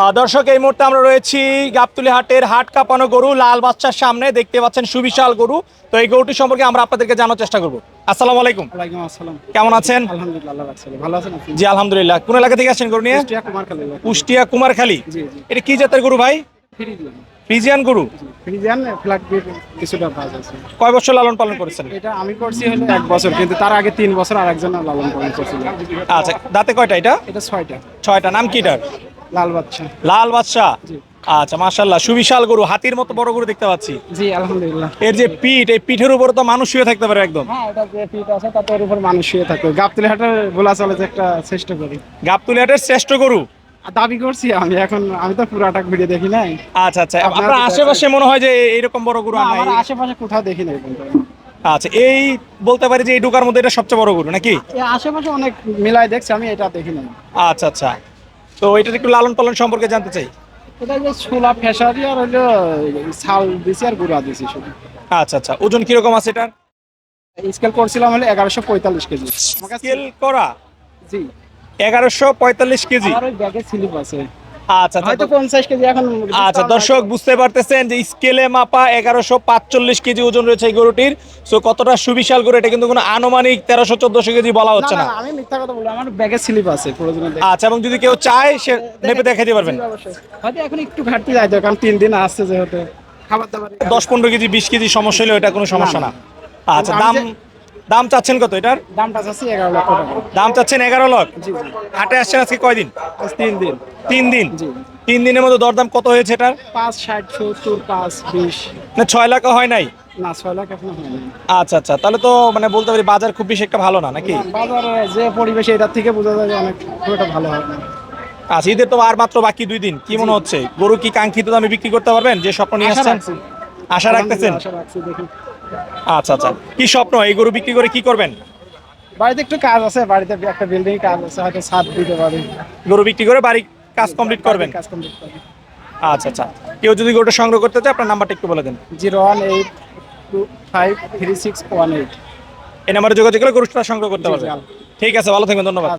দর্শক এই মুহূর্তে আমরা রয়েছি গাবতলী হাটের হাট কাঁপানো গরু লাল বাচ্চার সামনে দেখতে পাচ্ছেন সুবিশাল গরু। তো এই গরুটি সম্পর্কে আমরা আপনাদেরকে জানার চেষ্টা করব। আসসালামু আলাইকুম। ওয়ালাইকুম আসসালাম। কেমন আছেন? আলহামদুলিল্লাহ, আল্লাহ রাখছে। ভালো আছেন আপনি? জি আলহামদুলিল্লাহ। কোন এলাকা থেকে আসছেন গরু নিয়ে? কুষ্টিয়া কুমারখালী। কুষ্টিয়া কুমারখালী। জি জি। এটা কি জাতের গরু ভাই? ফ্রিজিয়ান। ফ্রিজিয়ান গরু। ফ্রিজিয়ান ফ্ল্যাগ বিট কিছুটা বাজ আছে। কয় বছর লালন পালন করেছেন? এটা আমি করছি হলো 1 বছর, কিন্তু তার আগে 3 বছর আরেকজন লালন পালন করছিল। আচ্ছা, দাঁতে কয়টা এটা? এটা 6টা। 6টা। নাম কি এটার? লাল বাচ্চা। লাল বাদশাহ। জি। আচ্ছা মাশাআল্লাহ, সুবিশাল গরু, হাতির মতো বড় গরু দেখতে পাচ্ছি। জি আলহামদুলিল্লাহ। এর যে পিঠ, এই পিঠের উপর তো মানুষ শুয়ে থাকতে পারে একদম। হ্যাঁ, এটা যে ফিট আছে তাতে এর উপর মানুষ শুয়ে থাকে। গাবতলী হাটের বলা চলে যে একটা চেষ্টা করি। গাবতলী হাটের শ্রেষ্ঠ গরু। দাবি করছি আমি তো পুরাটা ভিডিও দেখি নাই। আচ্ছা আচ্ছা, আপনার আপনার তো আশেপাশে মনে হয় যে এইরকম বড় গরু না, আর নাই। আমার আশেপাশে কোথাও দেখি নাই কিন্তু। আচ্ছা, এই বলতে পারি যে এই ঢোকার মধ্যে এটা সবচেয়ে বড় গরু নাকি? এই আশেপাশে অনেক মিলাই দেখছি, আমি এটা দেখি নাই। আচ্ছা আচ্ছা, তো এটার একটু লালন পালন সম্পর্কে জানতে চাই। এটা যে ছোলা ফেসারি আর হইলো ছাল দিছি আর গুঁড়া দিছি শুধু। আচ্ছা আচ্ছা, ওজন কিরকম আছে এটা? স্কেল করছিলাম হলে 1145 কেজি। আমার কাছে স্কেল করা জি 1145 কেজি। আমার ওই ব্যাগে স্লিপ আছে। আচ্ছা আচ্ছা, হয়তো 50 কেজি এখন। আচ্ছা দর্শক বুঝতে পারতেছেন যে স্কেলে মাপা 1145 কেজি ওজন রয়েছে এই গরুটির। সো কতটা সুবিশাল গরু, এটা কিন্তু কোনো আনুমানিক 1300-1400 কেজি বলা না হচ্ছে না না। আমি মিথ্যা কথা বললাম, আমার ব্যাগে স্লিপ আছে প্রয়োজনে দেখি। আচ্ছা, এবং যদি কেউ চায় সে মেপে দেখাতে পারবেন। জি, অবশ্যই। হয়তো এখন একটু ঘাটতি যাইতো, কারণ 3 দিন আসছে যেহেতু খাবার দাবার 10-15 কেজি 20 কেজি সমস্যা হলে এটা কোনো সমস্যা না। আচ্ছা, আমি দাম যে- দাম চাচ্ছেন কত এটার? দামটা চাচ্ছি 11 লক্ষ টাকা। দাম চাচ্ছেন 11 লাখ। জি জি। হাটে আসছেন আজকে কয়দিন? আজ 3 দিন। 3 দিন। জি 3 দিনের মধ্যে দরদাম কত হয়েছে এটার? 5 60 70 5 20। না 6 লাখ হয় নাই? না 6 লাখ এখনো হয়নি। আচ্ছা আচ্ছা, তাহলে তো মানে বলতে পারি বাজার খুব বেশি একটা ভালো না নাকি? না, বাজারে যে পরিবেশে এটার থেকে বোঝা যায় যে অনেক খুব একটা ভালো হয় না। আচ্ছা, ঈদের তো আর মাত্র বাকি 2 দিন, কি মনে হচ্ছে গরু কি কাঙ্ক্ষিত দামে বিক্রি করতে পারবেন যে স্বপ্ন নিয়ে আশা আসছেন? রাখছি। আশা রাখতেছেন? আশা রাখছি, দেখি। আচ্ছা আচ্ছা, কি স্বপ্ন এই গরু বিক্রি করে কি করবেন? বাড়িতে একটু কাজ আছে, বাড়িতে একটা বিল্ডিং কাজ আছে, হয়তো ছাদ দিতে পারি। গরু বিক্রি করে বাড়ি কাজ কমপ্লিট করবেন? কাজ কমপ্লিট করবো। আচ্ছা আচ্ছা, কেউ যদি গরুটা সংগ্রহ করতে চায় আপনার নাম্বারটা একটু বলে দেন। 018253618। এই নাম্বারে যোগাযোগ করে গরুটা সংগ্রহ করতে জি, জি, পারবেন। ঠিক আছে, ভালো থাকবেন, ধন্যবাদ।